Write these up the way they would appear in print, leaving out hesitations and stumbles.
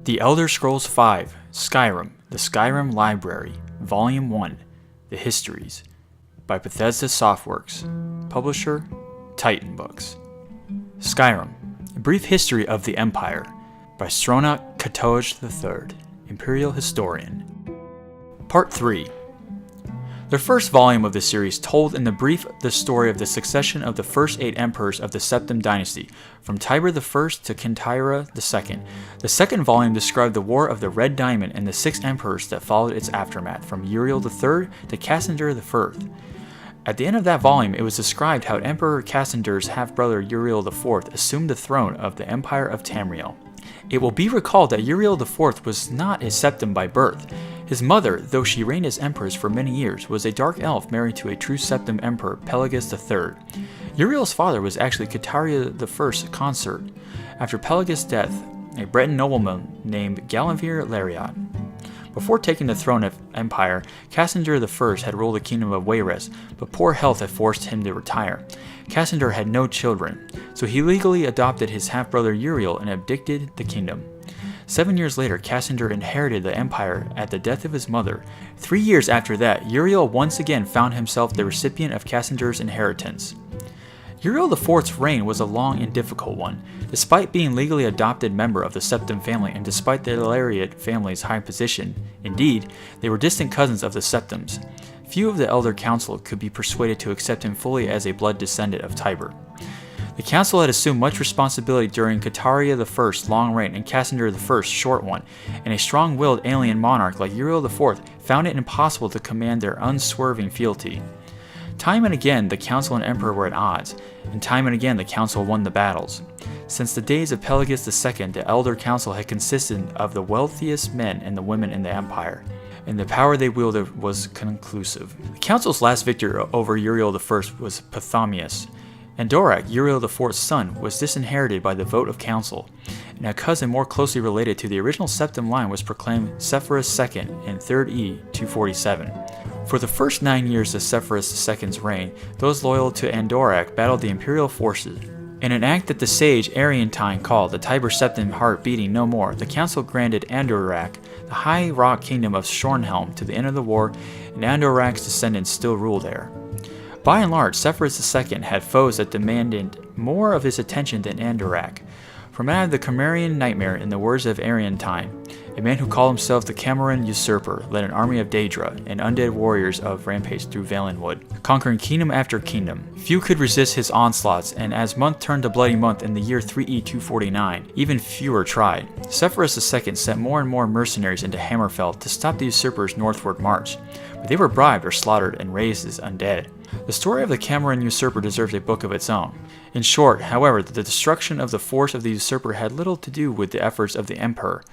The Elder Scrolls V, Skyrim, The Skyrim Library, Volume 1, The Histories, by Bethesda Softworks, Publisher, Titan Books. Skyrim, A Brief History of the Empire, by Stronach Katoj III, Imperial Historian. Part 3. The first volume of the series told in the brief the story of the succession of the first 8 emperors of the Septim dynasty, from Tiber I to Kintyra II. The second volume described the War of the Red Diamond and the 6 emperors that followed its aftermath, from Uriel III to Cassander I. At the end of that volume, it was described how Emperor Cassander's half-brother Uriel IV assumed the throne of the Empire of Tamriel. It will be recalled that Uriel IV was not a Septim by birth. His mother, though she reigned as empress for many years, was a dark elf married to a true Septim emperor, Pelagus III. Uriel's father was actually Kitaria I's consort. After Pelagus' death, a Breton nobleman named Galanvir Lariat. Before taking the throne of empire, Cassander I had ruled the kingdom of Wayrest, but poor health had forced him to retire. Cassander had no children, so he legally adopted his half-brother Uriel and abdicated the kingdom. 7 years later, Cassander inherited the empire at the death of his mother. 3 years after that, Uriel once again found himself the recipient of Cassander's inheritance. Uriel IV's reign was a long and difficult one. Despite being legally adopted member of the Septim family and despite the Lariat family's high position, indeed, they were distant cousins of the Septims. Few of the Elder Council could be persuaded to accept him fully as a blood descendant of Tiber. The council had assumed much responsibility during Kitaria I's long reign and Cassander I's short one, and a strong-willed alien monarch like Uriel IV found it impossible to command their unswerving fealty. Time and again, the council and emperor were at odds, and time and again the council won the battles. Since the days of Pelagus II, the Elder Council had consisted of the wealthiest men and the women in the empire, and the power they wielded was conclusive. The council's last victor over Uriel I was Pathamius. Andorak, Uriel IV's son, was disinherited by the vote of council, and a cousin more closely related to the original Septim line was proclaimed Sepphoris II in 3rd E 247. For the first 9 years of Sepphoris II's reign, those loyal to Andorak battled the imperial forces. In an act that the sage Ariantine called the Tiber Septim heart beating no more, the council granted Andorak the high rock kingdom of Shornhelm to the end of the war, and Andorak's descendants still rule there. By and large, Sepphoris II had foes that demanded more of his attention than Andorak. From out of the Cimmerian nightmare, in the words of Ariantine, a man who called himself the Cameron Usurper led an army of Daedra and undead warriors of rampage through Valenwood, conquering kingdom after kingdom. Few could resist his onslaughts, and as month turned to bloody month in the year 3E 249, even fewer tried. Sepphoris II sent more and more mercenaries into Hammerfell to stop the usurper's northward march, but they were bribed or slaughtered and raised as undead. The story of the Cameron usurper deserves a book of its own. In short, however, the destruction of the force of the usurper had little to do with the efforts of the emperor.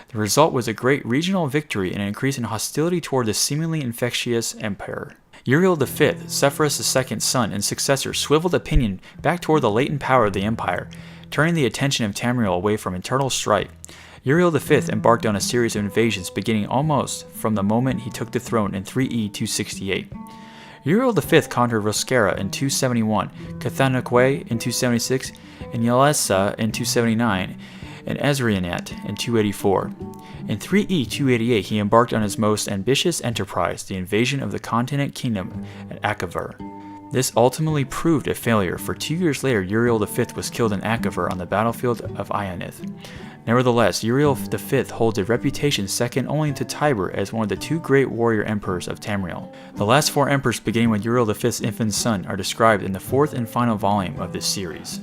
The result was a great regional victory and an increase in hostility toward the seemingly infectious emperor. Uriel V, Sepphoris II's son and successor, swiveled opinion back toward the latent power of the empire, turning the attention of Tamriel away from internal strife. Uriel V embarked on a series of invasions beginning almost from the moment he took the throne in 3E 268. Uriel V conquered Roscara in 271, Cathanaqui in 276, and Yalessa in 279, and Ezrainet in 284. In 3E 288 he embarked on his most ambitious enterprise, the invasion of the continent kingdom at Akavir. This ultimately proved a failure, for 2 years later Uriel V was killed in Akavir on the battlefield of Ionith. Nevertheless, Uriel V holds a reputation second only to Tiber as one of the 2 great warrior emperors of Tamriel. The last 4 emperors beginning with Uriel V's infant son are described in the 4th and final volume of this series.